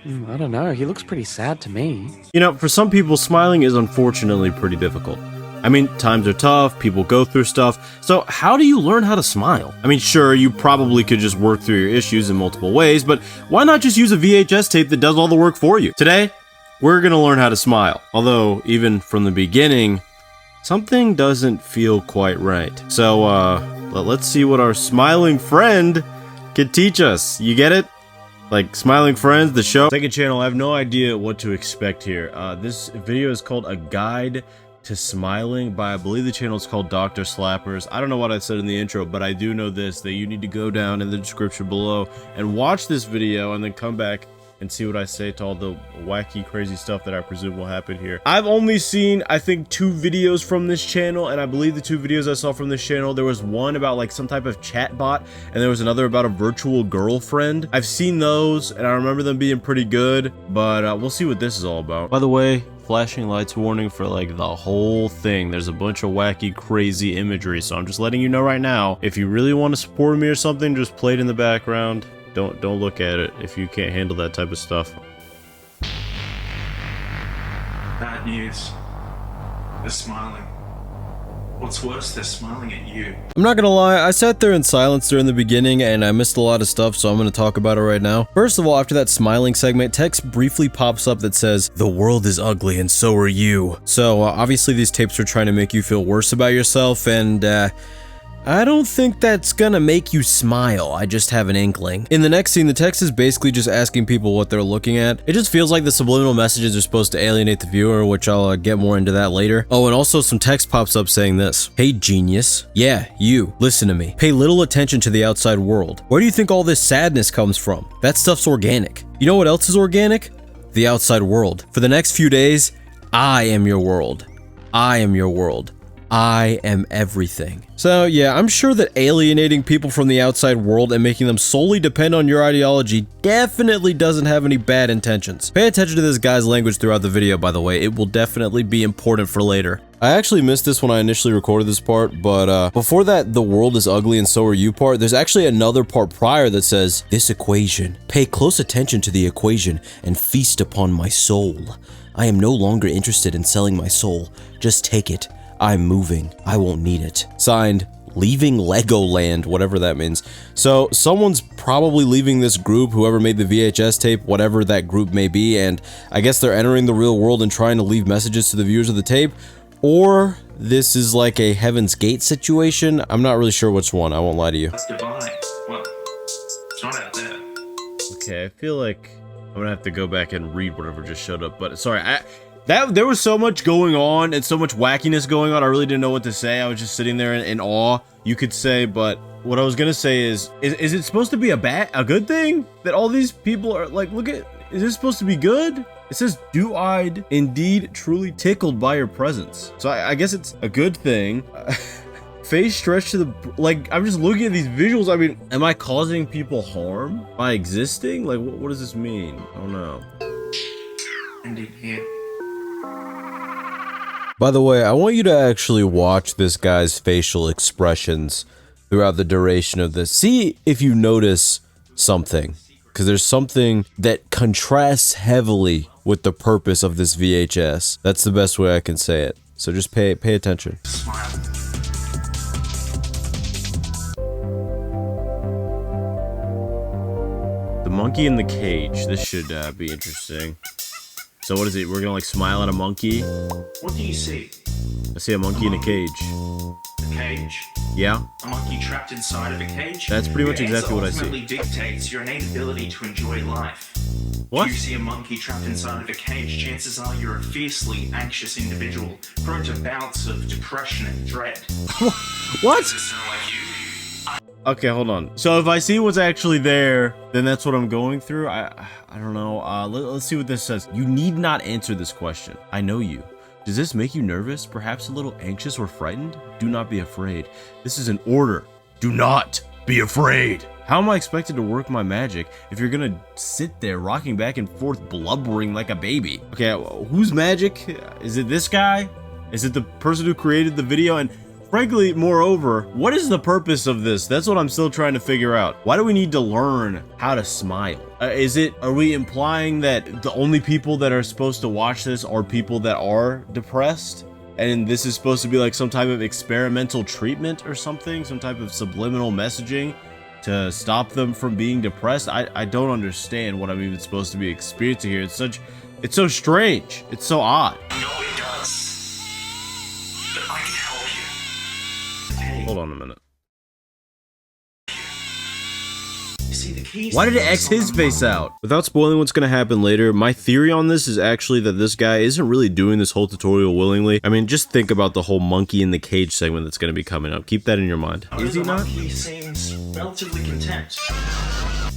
I don't know. He looks pretty sad to me. You know, for some people, smiling is unfortunately pretty difficult. I mean, times are tough, people go through stuff, so how do you learn how to smile? I mean, sure, you probably could just work through your issues in multiple ways, but why not just use a VHS tape that does all the work for you? Today, we're gonna learn how to smile. Although, even from the beginning, something doesn't feel quite right. So, let's see what our smiling friend can teach us. You get it? Like Smiling Friends, the show. Second channel, I have no idea what to expect here. This video is called A Guide to Smiling by, I believe the channel is called Dr. Slappers. I don't know what I said in the intro, but I do know this, that you need to go down in the description below and watch this video and then come back and see what I say to all the wacky, crazy stuff that I presume will happen here. I've only seen, I think, 2 videos from this channel, and I believe the 2 videos I saw from this channel, there was one about like some type of chat bot, and there was another about a virtual girlfriend. I've seen those, and I remember them being pretty good, but we'll see what this is all about. By the way, flashing lights warning for like the whole thing. There's a bunch of wacky, crazy imagery, so I'm just letting you know right now. If you really want to support me or something, just play it in the background. Don't look at it if you can't handle that type of stuff. Bad news. They're smiling. What's worse, they're smiling at you. I'm not gonna lie, I sat there in silence during the beginning and I missed a lot of stuff, so I'm gonna talk about it right now. First of all, after that smiling segment, text briefly pops up that says, "The world is ugly and so are you." So obviously these tapes are trying to make you feel worse about yourself, and I don't think that's gonna make you smile. I just have an inkling. In the next scene, the text is basically just asking people what they're looking at. It just feels like the subliminal messages are supposed to alienate the viewer, which I'll get more into that later. Oh, and also some text pops up saying this. "Hey genius. Yeah, you. Listen to me. Pay little attention to the outside world. Where do you think all this sadness comes from? That stuff's organic. You know what else is organic? The outside world. For the next few days, I am your world. I am your world. I am everything." So yeah, I'm sure that alienating people from the outside world and making them solely depend on your ideology definitely doesn't have any bad intentions. Pay attention to this guy's language throughout the video, by the way. It will definitely be important for later. I actually missed this when I initially recorded this part, but before that "the world is ugly and so are you" part, there's actually another part prior that says, "This equation. Pay close attention to the equation and feast upon my soul. I am no longer interested in selling my soul. Just take it. I'm moving. I won't need it." Signed, Leaving Legoland, whatever that means. So someone's probably leaving this group, whoever made the VHS tape, whatever that group may be, and I guess they're entering the real world and trying to leave messages to the viewers of the tape, or this is like a Heaven's Gate situation. I'm not really sure which one, I won't lie to you. That's divine. Well, it's not out there. Okay, I feel like I'm gonna have to go back and read whatever just showed up, but sorry, there was so much going on and so much wackiness going on, I really didn't know what to say. I was just sitting there in awe, you could say, but what I was gonna say is it supposed to be a good thing? That all these people are like, is this supposed to be good? It says, "Do-eyed, indeed truly tickled by your presence." So I guess it's a good thing. Face stretched to the, like, I'm just looking at these visuals, I mean, am I causing people harm by existing? Like, what does this mean? I don't know. And in here. By the way, I want you to actually watch this guy's facial expressions throughout the duration of this. See if you notice something, because there's something that contrasts heavily with the purpose of this VHS. That's the best way I can say it. So just pay attention. Smile. The monkey in the cage. This should be interesting. So what is it? We're gonna like smile at a monkey? What do you see? I see a monkey in a cage. A cage? Yeah? A monkey trapped inside of a cage? That's pretty much exactly what I see. Ultimately dictates your innate ability to enjoy life. What? If you see a monkey trapped inside of a cage, chances are you're a fiercely anxious individual, prone to bouts of depression and dread. What? Does it sound like you? Okay, hold on. So if I see what's actually there, then that's what I'm going through. I don't know. Let's see what this says. You need not answer this question. I know you. Does this make you nervous? Perhaps a little anxious or frightened? Do not be afraid. This is an order. Do not be afraid. How am I expected to work my magic if you're gonna sit there rocking back and forth blubbering like a baby? Okay, whose magic? Is it this guy? Is it the person who created the video? And frankly, moreover, what is the purpose of this? That's what I'm still trying to figure out. Why do we need to learn how to smile? Are we implying that the only people that are supposed to watch this are people that are depressed? And this is supposed to be like some type of experimental treatment or something? Some type of subliminal messaging to stop them from being depressed? I don't understand what I'm even supposed to be experiencing here. It's so strange. It's so odd. No, it does. But I can help you. Hey. Hold on a minute. You see, the keys. Why did it X his face out? Without spoiling what's going to happen later, my theory on this is actually that this guy isn't really doing this whole tutorial willingly. I mean, just think about the whole monkey in the cage segment that's going to be coming up. Keep that in your mind. Is he not? He seems relatively content.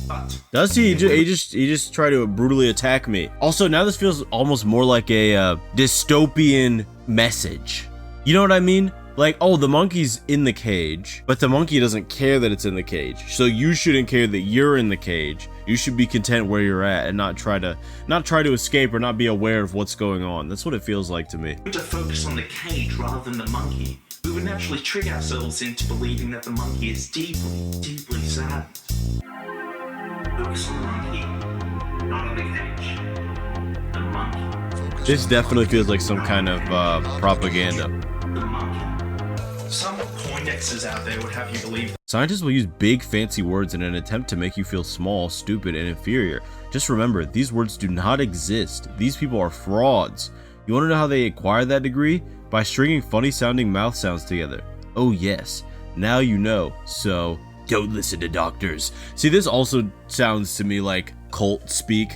But Does he? He just tried to brutally attack me. Also, now this feels almost more like a dystopian message. You know what I mean? Like, oh, the monkey's in the cage, but the monkey doesn't care that it's in the cage. So you shouldn't care that you're in the cage. You should be content where you're at and not try to escape or not be aware of what's going on. That's what it feels like to me. to focus on the cage rather than the monkey, we would naturally trick ourselves into believing that the monkey is deeply, deeply sad. Focus on the monkey, not on the cage. The monkey. This definitely feels like some kind of propaganda. The monkey. Some Poindexes out there would have you believe Scientists will use big fancy words in an attempt to make you feel small, stupid, and inferior. Just remember, these words do not exist. These people are frauds. You want to know how they acquired that degree? By stringing funny sounding mouth sounds together. Oh yes, now you know. So, don't listen to doctors. See, this also sounds to me like cult speak.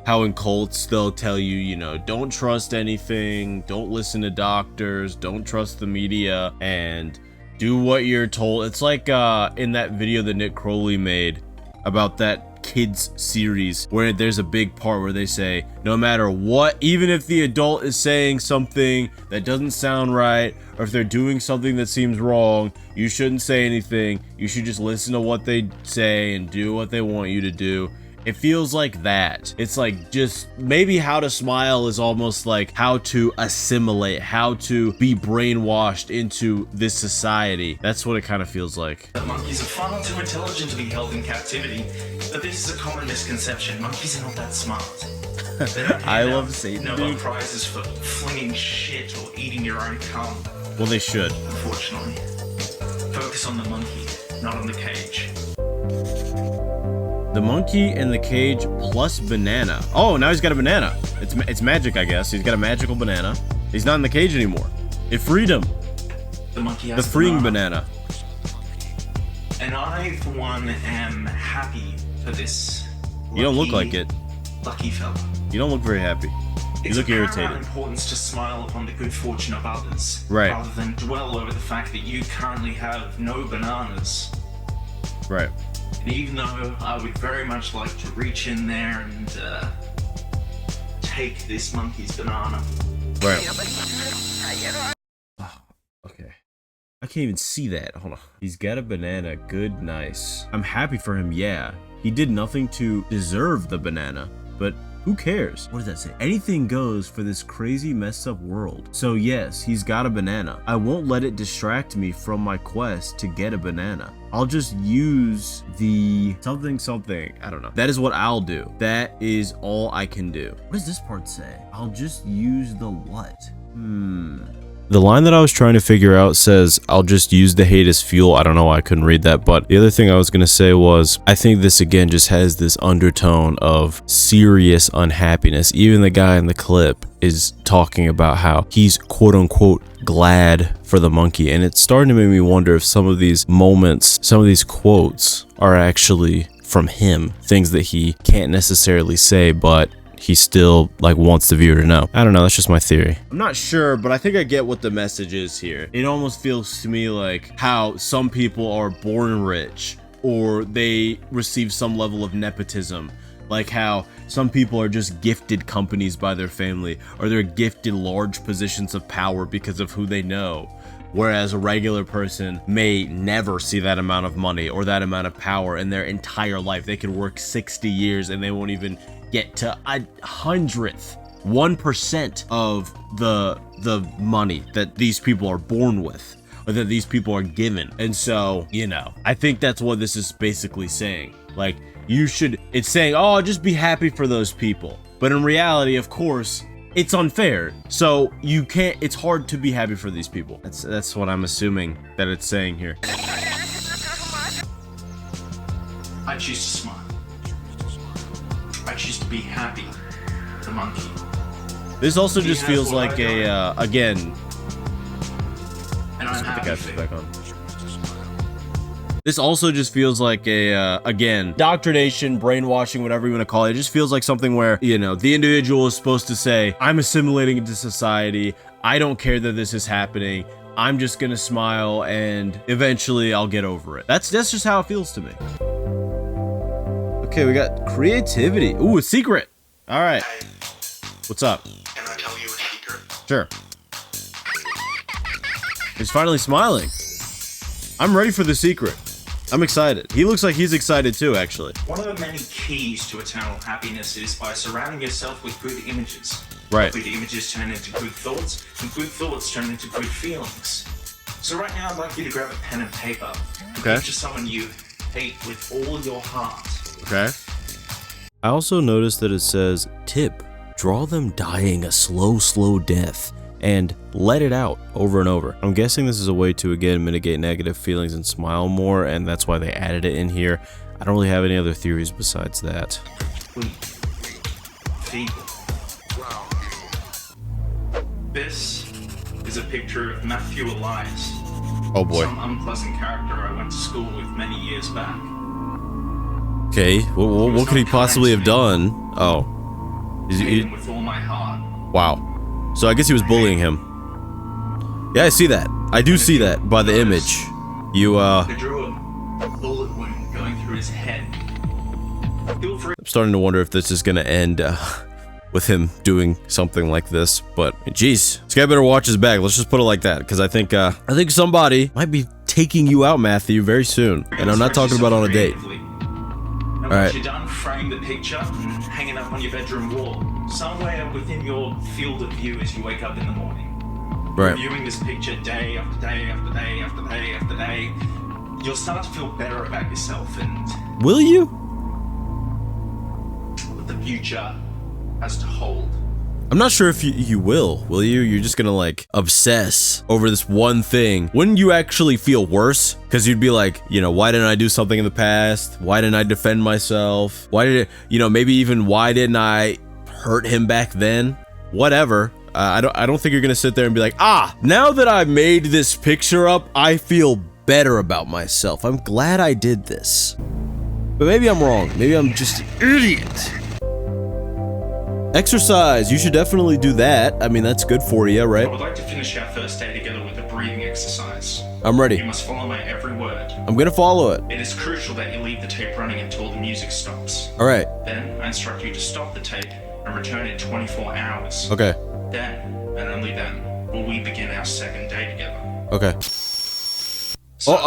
How in cults they'll tell you, you know, don't trust anything, don't listen to doctors, don't trust the media, and do what you're told. It's like in that video that Nick Crowley made about that kids series where there's a big part where they say no matter what, even if the adult is saying something that doesn't sound right or if they're doing something that seems wrong, you shouldn't say anything. You should just listen to what they say and do what they want you to do. It feels like that. It's like just maybe how to smile is almost like how to assimilate, how to be brainwashed into this society. That's what it kind of feels like. that monkeys are far too intelligent to be held in captivity. But this is a common misconception. Monkeys are not that smart. They don't I hand love out Satan, Nobel dude. prizes for flinging shit or eating your own cum. Well, they should. Unfortunately, focus on the monkey, not on the cage. The monkey in the cage plus banana. Oh, now he's got a banana. It's magic, I guess. He's got a magical banana. He's not in the cage anymore. It freed him. The monkey has The freeing banana. And I, for one, am happy for this. You don't look lucky- like it. Lucky fella. You don't look very happy. You It's look of paramount irritated. importance to smile upon the good fortune of others, Right. rather than dwell over the fact that you currently have no bananas. Right. And even though I would very much like to reach in there and take this monkey's banana, Right. Oh, okay. I can't even see that. Hold on. He's got a banana. Good, nice. I'm happy for him, yeah. He did nothing to deserve the banana, but who cares? What does that say? Anything goes for this crazy messed up world. So yes, he's got a banana. I won't let it distract me from my quest to get a banana. I'll just use the something. I don't know. That is what I'll do. That is all I can do. What does this part say? I'll just use the what? The line that I was trying to figure out says, I'll just use the hate as fuel. I don't know why I couldn't read that, but the other thing I was going to say was, I think this again just has this undertone of serious unhappiness. Even the guy in the clip is talking about how he's quote unquote glad for the monkey. And it's starting to make me wonder if some of these moments, some of these quotes are actually from him, things that he can't necessarily say, but he still like wants the viewer to know. I don't know, that's just my theory. I'm not sure, but I think I get what the message is here. It almost feels to me like how some people are born rich or they receive some level of nepotism. Like how some people are just gifted companies by their family or they're gifted large positions of power because of who they know. Whereas a regular person may never see that amount of money or that amount of power in their entire life. They could work 60 years and they won't even get to 1% of the money that these people are born with. or that these people are given. And so, you know, I think that's what this is basically saying. Like, it's saying, oh, just be happy for those people. But in reality, of course, it's unfair. So it's hard to be happy for these people. That's what I'm assuming that it's saying here. I choose to smile. I choose to be happy. The monkey. This also just feels like again. And I'm happy for back on. This also just feels like again, indoctrination, brainwashing, whatever you want to call it. It just feels like something where, you know, the individual is supposed to say, I'm assimilating into society. I don't care that this is happening. I'm just gonna smile and eventually I'll get over it. That's just how it feels to me. Okay, we got creativity. Ooh, a secret. All right. What's up? Can I tell you a secret? Sure. He's finally smiling. I'm ready for the secret. I'm excited. He looks like he's excited too, actually. One of the many keys to eternal happiness is by surrounding yourself with good images. Right. Good images turn into good thoughts, and good thoughts turn into good feelings. So right now, I'd like you to grab a pen and paper. Okay. Picture someone you hate with all your heart. Okay. I also noticed that it says, tip, draw them dying a slow death, and let it out over and over. I'm guessing this is a way to, again, mitigate negative feelings and smile more, and that's why they added it in here. I don't really have any other theories besides that. Weak. Feeble. This is a picture of Matthew Elias. Oh boy. Some unpleasant character I went to school with many years back. Okay, what could he possibly have done? Oh. With all my heart. Wow. So I guess he was bullying him. Yeah, I see that. I do see that by the image. You, I drew a bullet wound going through his head. Feel free. I'm starting to wonder if this is gonna end, with him doing something like this, but geez, this guy better watch his back. Let's just put it like that, because I think somebody might be taking you out, Matthew, very soon, and I'm not talking about on a date. All right. Once you're done, frame the picture and hang it up on your bedroom wall, somewhere within your field of view as you wake up in the morning. Right. Viewing this picture day after day after day after day after day, you'll start to feel better about yourself and Will you? what the future has to hold. I'm not sure if you will you? You're just gonna like obsess over this one thing. Wouldn't you actually feel worse? Because you'd be like, you know, why didn't I do something in the past? Why didn't I defend myself? Why did it, you know, maybe even why didn't I hurt him back then? Whatever. I don't think you're gonna sit there and be like, now that I made this picture up, I feel better about myself. I'm glad I did this. But maybe I'm wrong. Maybe I'm just an idiot. Exercise, you should definitely do that. I mean, that's good for you, I right? would like to finish our first day together with a breathing exercise. I'm ready. You must follow my every word. I'm gonna follow it. It is crucial that you leave the tape running until the music stops. All right. Then I instruct you to stop the tape and return in 24 hours. Okay. Then, and only then, will we begin our second day together. Okay. So,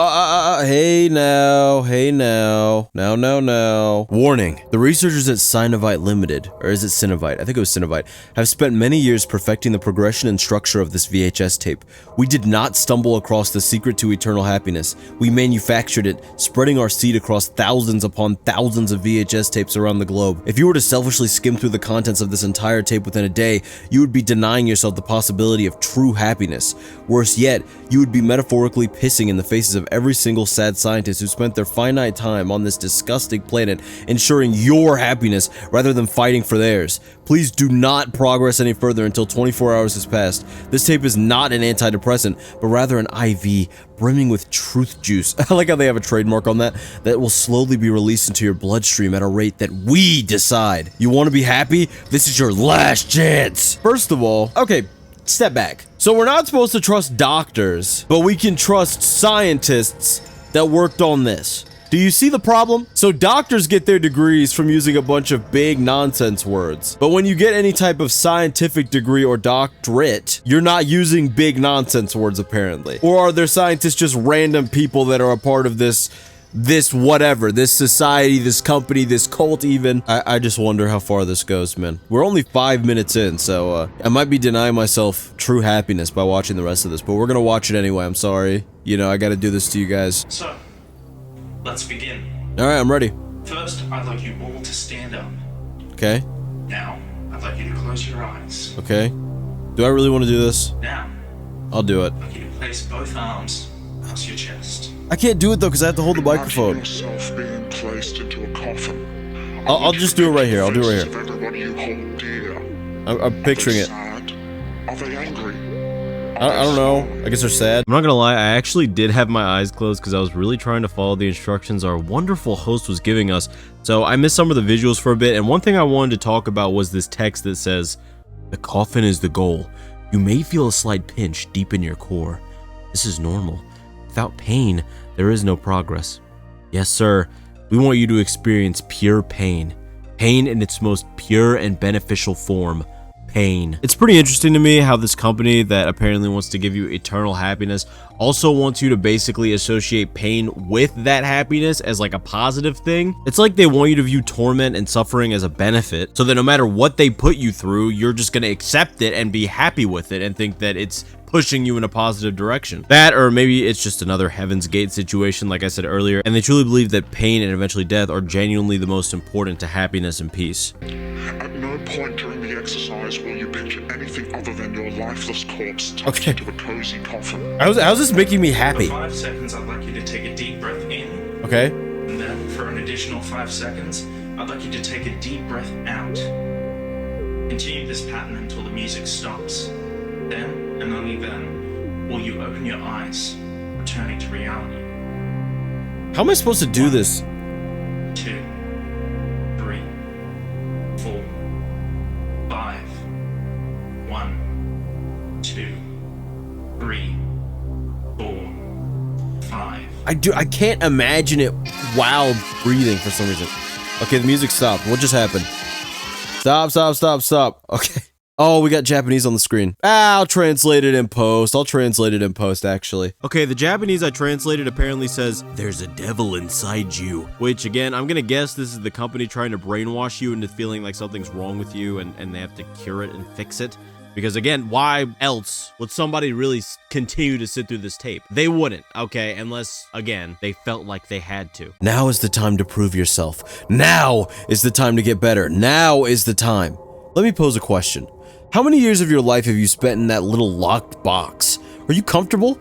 Hey now. No. Warning. The researchers at Synovite Limited, or is it Synovite? I think it was Synovite, have spent many years perfecting the progression and structure of this VHS tape. We did not stumble across the secret to eternal happiness. We manufactured it, spreading our seed across thousands upon thousands of VHS tapes around the globe. If you were to selfishly skim through the contents of this entire tape within a day, you would be denying yourself the possibility of true happiness. Worse yet, you would be metaphorically pissing in the faces of every single sad scientist who spent their finite time on this disgusting planet ensuring your happiness rather than fighting for theirs. Please do not progress any further until 24 hours has passed. This tape is not an antidepressant, but rather an IV brimming with truth juice. I like how they have a trademark on that will slowly be released into your bloodstream at a rate that we decide. You want to be happy? This is your last chance. First of all, okay, step back. So we're not supposed to trust doctors, but we can trust scientists that worked on this. Do you see the problem? So doctors get their degrees from using a bunch of big nonsense words. But when you get any type of scientific degree or doctorate, you're not using big nonsense words apparently. Or are there scientists just random people that are a part of this this whatever, this society, this company, this cult even. I just wonder how far this goes, man. We're only 5 minutes in, so I might be denying myself true happiness by watching the rest of this, but we're gonna watch it anyway. I'm sorry. You know, I gotta do this to you guys. So, let's begin. Alright, I'm ready. First, I'd like you all to stand up. Okay. Now, I'd like you to close your eyes. Okay. Do I really want to do this? Now, I'll do it. I'd like you to place both arms across your chest. I can't do it though because I have to hold the microphone. Yourself being placed into a coffin. I'll just do it right here. I'll do it right here. Of everybody you hold dear. I'm picturing it. Sad? Are they angry? I don't know. I guess they're sad. I'm not gonna lie, I actually did have my eyes closed because I was really trying to follow the instructions our wonderful host was giving us. So I missed some of the visuals for a bit, and one thing I wanted to talk about was this text that says, "The coffin is the goal. You may feel a slight pinch deep in your core. This is normal. Without pain, there is no progress." Yes, sir. We want you to experience pure pain. Pain in its most pure and beneficial form. Pain. It's pretty interesting to me how this company that apparently wants to give you eternal happiness also wants you to basically associate pain with that happiness as like a positive thing. It's like they want you to view torment and suffering as a benefit, so that no matter what they put you through, you're just going to accept it and be happy with it and think that it's pushing you in a positive direction. That, or maybe it's just another Heaven's Gate situation like I said earlier, and they truly believe that pain and eventually death are genuinely the most important to happiness and peace. At no point during the exercise will you picture anything other than your lifeless corpse tucked into a cozy coffin. How's this making me happy? For 5 seconds, I'd like you to take a deep breath in. Okay. And then, for an additional 5 seconds, I'd like you to take a deep breath out. Continue this pattern until the music stops. Then, and only then, will you open your eyes, returning to reality. How am I supposed to do this? 2, 3, 4, 5. 1, 2, 3, 4, 5. I can't imagine it while breathing for some reason. Okay, the music stopped. What just happened? Stop. Okay. Oh, we got Japanese on the screen. I'll translate it in post. Actually. Okay, the Japanese I translated apparently says, "There's a devil inside you." Which, again, I'm gonna guess this is the company trying to brainwash you into feeling like something's wrong with you and they have to cure it and fix it. Because, again, why else would somebody really continue to sit through this tape? They wouldn't, okay, unless, again, they felt like they had to. Now is the time to prove yourself. Now is the time to get better. Now is the time. Let me pose a question. How many years of your life have you spent in that little locked box? Are you comfortable?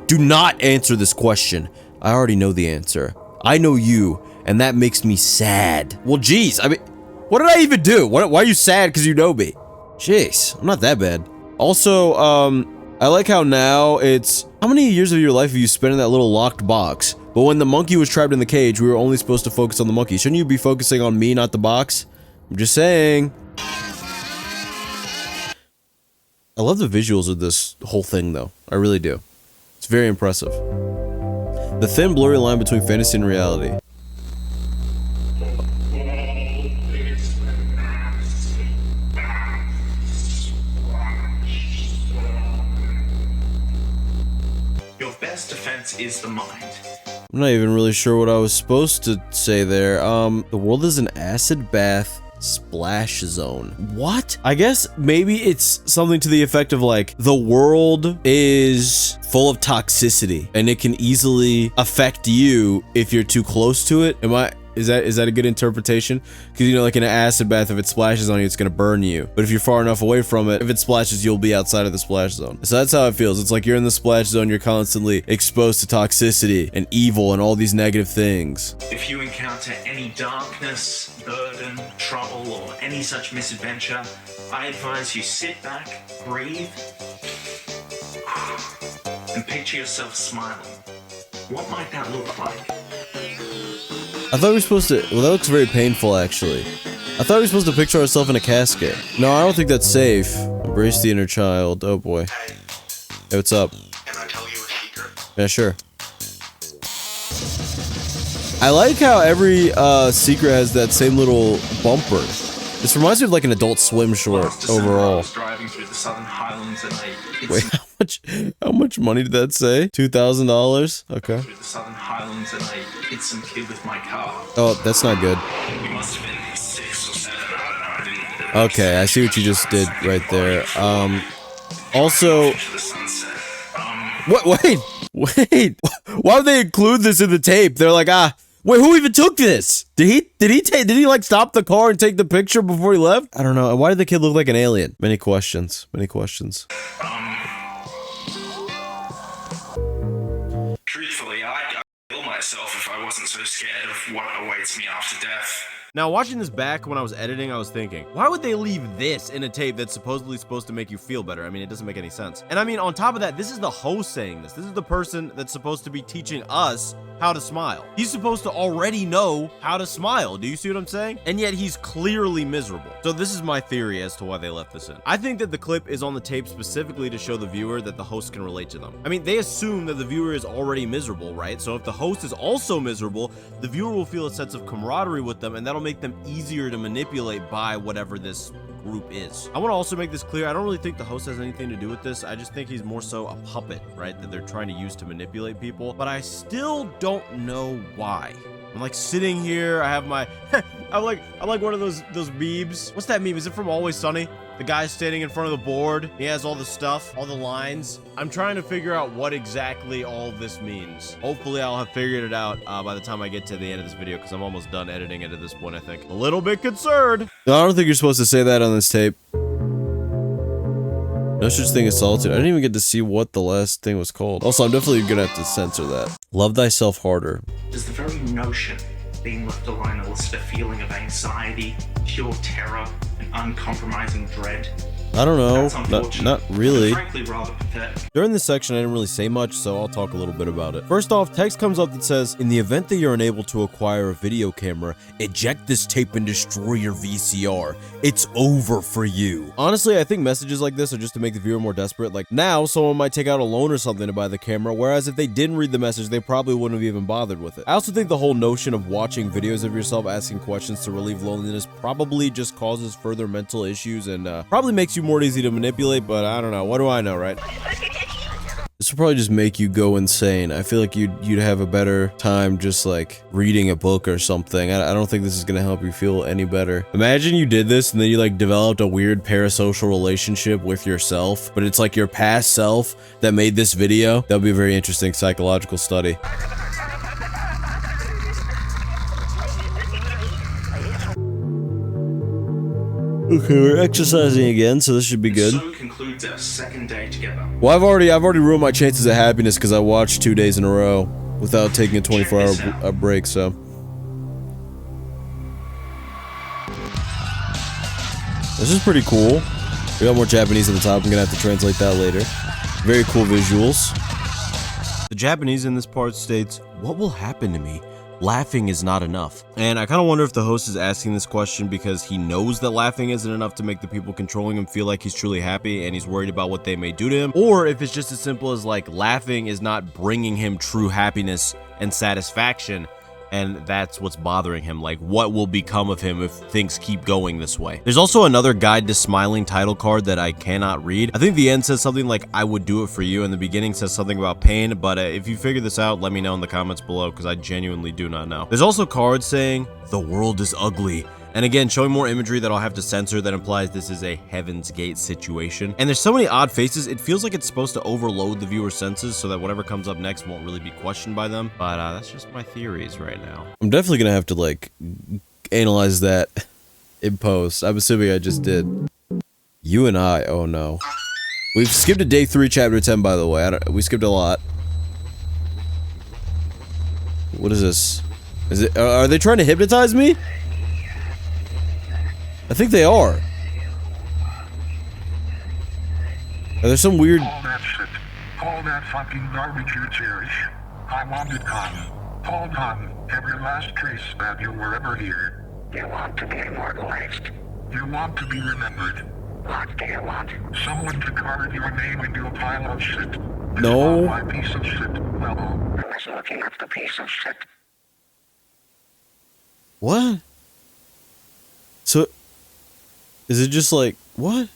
Do not answer this question. I already know the answer. I know you, and that makes me sad. Well, geez, I mean, what did I even do? Why are you sad because you know me? Jeez, I'm not that bad. Also, I like how now it's... How many years of your life have you spent in that little locked box? But when the monkey was trapped in the cage, we were only supposed to focus on the monkey. Shouldn't you be focusing on me, not the box? I'm just saying. I love the visuals of this whole thing, though. I really do. It's very impressive. The thin, blurry line between fantasy and reality. Your best defense is the mind. I'm not even really sure what I was supposed to say there. The world is an acid bath splash zone. What? I guess maybe it's something to the effect of like, the world is full of toxicity and it can easily affect you if you're too close to it. Is that a good interpretation? Because, you know, like in an acid bath, if it splashes on you, it's gonna burn you. But if you're far enough away from it, if it splashes, you'll be outside of the splash zone. So that's how it feels. It's like you're in the splash zone, you're constantly exposed to toxicity and evil and all these negative things. If you encounter any darkness, burden, trouble, or any such misadventure, I advise you sit back, breathe, and picture yourself smiling. What might that look like? I thought we were supposed to... Well, that looks very painful, actually. I thought we were supposed to picture ourselves in a casket. No, I don't think that's safe. Embrace the inner child. Oh, boy. Hey, what's up? Can I tell you a secret? Yeah, sure. I like how every secret has that same little bumper. This reminds me of like an Adult Swim short Last December, I overall. was driving through the Southern Highlands and Wait, how How much money did that say? $2,000? Okay. Through the Southern Highlands and I hit some kid with my car. Oh, that's not good. You must have been 6 or 7, I don't know. Okay, I see what you just did right there. Also, To the sunset. what? Wait. Why would they include this in the tape? They're like, wait, who even took this? Did he like stop the car and take the picture before he left? I don't know. Why did the kid look like an alien? Many questions. Truthfully, I'd kill myself if I wasn't so scared of what awaits me after death. Now, watching this back when I was editing, I was thinking, why would they leave this in a tape that's supposedly supposed to make you feel better? I mean, it doesn't make any sense. And I mean, on top of that, this is the host saying this. This is the person that's supposed to be teaching us how to smile. He's supposed to already know how to smile. Do you see what I'm saying? And yet he's clearly miserable. So this is my theory as to why they left this in. I think that the clip is on the tape specifically to show the viewer that the host can relate to them. I mean, they assume that the viewer is already miserable, right? So if the host is also miserable, the viewer will feel a sense of camaraderie with them, and that'll make them easier to manipulate by whatever this group is. I want to also make this clear. I don't really think the host has anything to do with this. I just think he's more so a puppet, right? That they're trying to use to manipulate people. But I still don't know why. I'm like sitting here. I have my I'm like one of those memes. What's that meme? Is it from Always Sunny? The guy's standing in front of the board. He has all the stuff, all the lines. I'm trying to figure out what exactly all this means. Hopefully I'll have figured it out by the time I get to the end of this video, because I'm almost done editing it at this point, I think. A little bit concerned. No, I don't think you're supposed to say that on this tape. No such thing as solitude. I didn't even get to see what the last thing was called. Also, I'm definitely gonna have to censor that. Love thyself harder. Does the very notion of being left alone elicit a feeling of anxiety, pure terror, and uncompromising dread? I don't know. That's unfortunate. Not really. And frankly, rather pathetic. During this section, I didn't really say much, so I'll talk a little bit about it. First off, text comes up that says, in the event that you're unable to acquire a video camera, eject this tape and destroy your VCR. It's over for you. Honestly, I think messages like this are just to make the viewer more desperate. Like, now, someone might take out a loan or something to buy the camera, whereas if they didn't read the message, they probably wouldn't have even bothered with it. I also think the whole notion of watching videos of yourself asking questions to relieve loneliness probably just causes further mental issues and probably makes you more easy to manipulate, but I don't know. What do I know, right? This will probably just make you go insane. I feel like you'd have a better time just like reading a book or something. I don't think this is gonna help you feel any better. Imagine you did this and then you like developed a weird parasocial relationship with yourself, but it's like your past self that made this video. That would be a very interesting psychological study. Okay, we're exercising again, so this should be good. So concludes our second day together. Well, I've already ruined my chances of happiness because I watched 2 days in a row without taking a 24-hour break, so. This is pretty cool. We got more Japanese at the top. I'm gonna have to translate that later. Very cool visuals. The Japanese in this part states, "What will happen to me? Laughing is not enough." And I kind of wonder if the host is asking this question because he knows that laughing isn't enough to make the people controlling him feel like he's truly happy and he's worried about what they may do to him, or if it's just as simple as like laughing is not bringing him true happiness and satisfaction, and that's what's bothering him. Like, what will become of him if things keep going this way? There's also another guide to smiling title card that I cannot read. I think the end says something like, "I would do it for you," and the beginning says something about pain, but if you figure this out, let me know in the comments below, because I genuinely do not know. There's also cards saying, "The world is ugly," and again, showing more imagery that I'll have to censor that implies this is a Heaven's Gate situation. And there's so many odd faces, it feels like it's supposed to overload the viewer's senses so that whatever comes up next won't really be questioned by them. But that's just my theories right now. I'm definitely gonna have to like analyze that in post. I'm assuming I just did. You and I, oh no. We've skipped to day 3, chapter 10, by the way. We skipped a lot. What is this? Is it? Are they trying to hypnotize me? I think they are. There's some weird. All that shit. All that fucking garbage you cherish. I want it gone. All gone. Every last trace that you were ever here. You want to be immortalized. You want to be remembered. What do you want? Someone to carve your name into a pile of shit. No. My piece of shit. Well, I was looking at the piece of shit. What? So, is it just like, what?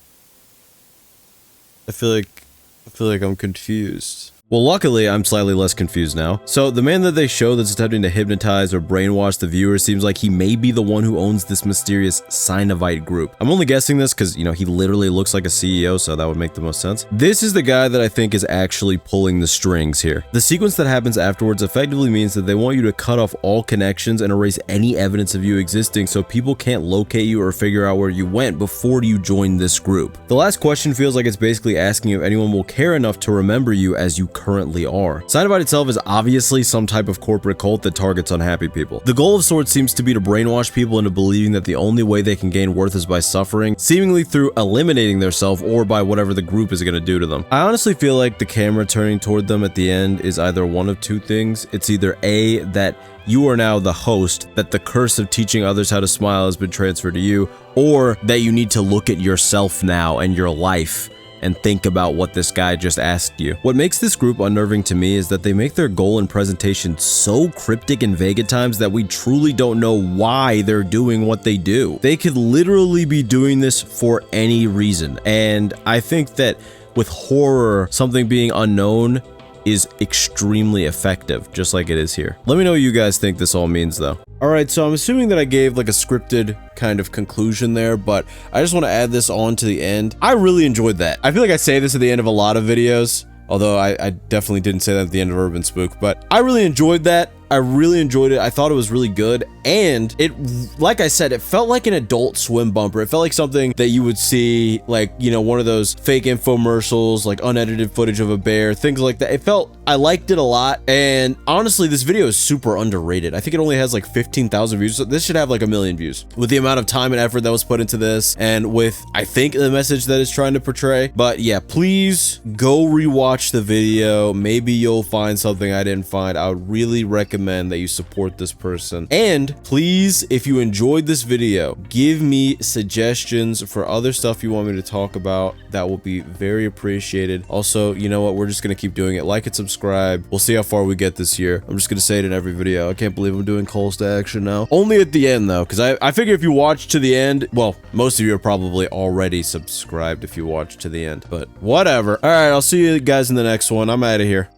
I feel like I feel like I'm confused. Well, luckily, I'm slightly less confused now. So, the man that they show that's attempting to hypnotize or brainwash the viewer seems like he may be the one who owns this mysterious Synovite group. I'm only guessing this because, you know, he literally looks like a CEO, so that would make the most sense. This is the guy that I think is actually pulling the strings here. The sequence that happens afterwards effectively means that they want you to cut off all connections and erase any evidence of you existing so people can't locate you or figure out where you went before you join this group. The last question feels like it's basically asking if anyone will care enough to remember you as you currently are. Synovite itself is obviously some type of corporate cult that targets unhappy people. The goal of sorts seems to be to brainwash people into believing that the only way they can gain worth is by suffering, seemingly through eliminating their self or by whatever the group is going to do to them. I honestly feel like the camera turning toward them at the end is either one of two things. It's either A, that you are now the host, that the curse of teaching others how to smile has been transferred to you, or that you need to look at yourself now and your life and think about what this guy just asked you. What makes this group unnerving to me is that they make their goal and presentation so cryptic and vague at times that we truly don't know why they're doing what they do. They could literally be doing this for any reason, and I think that with horror, something being unknown is extremely effective, just like it is here. Let me know what you guys think this all means, though. Alright, so I'm assuming that I gave like a scripted kind of conclusion there, but I just want to add this on to the end. I really enjoyed that. I feel like I say this at the end of a lot of videos, although I definitely didn't say that at the end of Urban Spook, but I really enjoyed that. I really enjoyed it. I thought it was really good, and it, like I said, it felt like an Adult Swim bumper. It felt like something that you would see, like, you know, one of those fake infomercials, like unedited footage of a bear, things like that. I liked it a lot, and honestly, this video is super underrated. I think it only has like 15,000 views, so this should have like 1 million views. With the amount of time and effort that was put into this, and with, I think, the message that it's trying to portray. But yeah, please go rewatch the video. Maybe you'll find something I didn't find. I would really recommend that you support this person. And please, if you enjoyed this video, give me suggestions for other stuff you want me to talk about. That will be very appreciated. Also, you know what? We're just gonna keep doing it. Like and subscribe. We'll see how far we get this year. I'm just gonna say it in every video. I can't believe I'm doing calls to action now. Only at the end though, because I figure if you watch to the end, well, most of you are probably already subscribed if you watch to the end, but whatever. All right, I'll see you guys in the next one. I'm out of here.